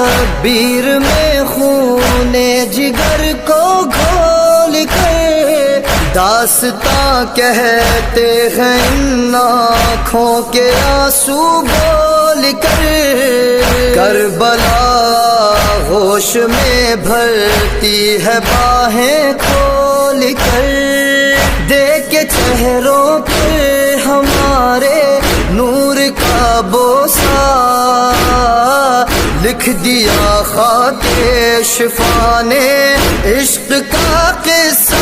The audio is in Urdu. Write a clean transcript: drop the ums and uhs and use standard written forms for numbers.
شبیر میں خون جگر کو گھول کر داستاں کہتے ہیں ان آنکھوں کے آنسو بول کر، کربلا ہوش میں بھرتی ہے باہیں کھول کر، دیکھ کے چہروں پہ ہمارے نور کا بوسہ، لکھ دیا خاک شفا نے عشق کا قصہ۔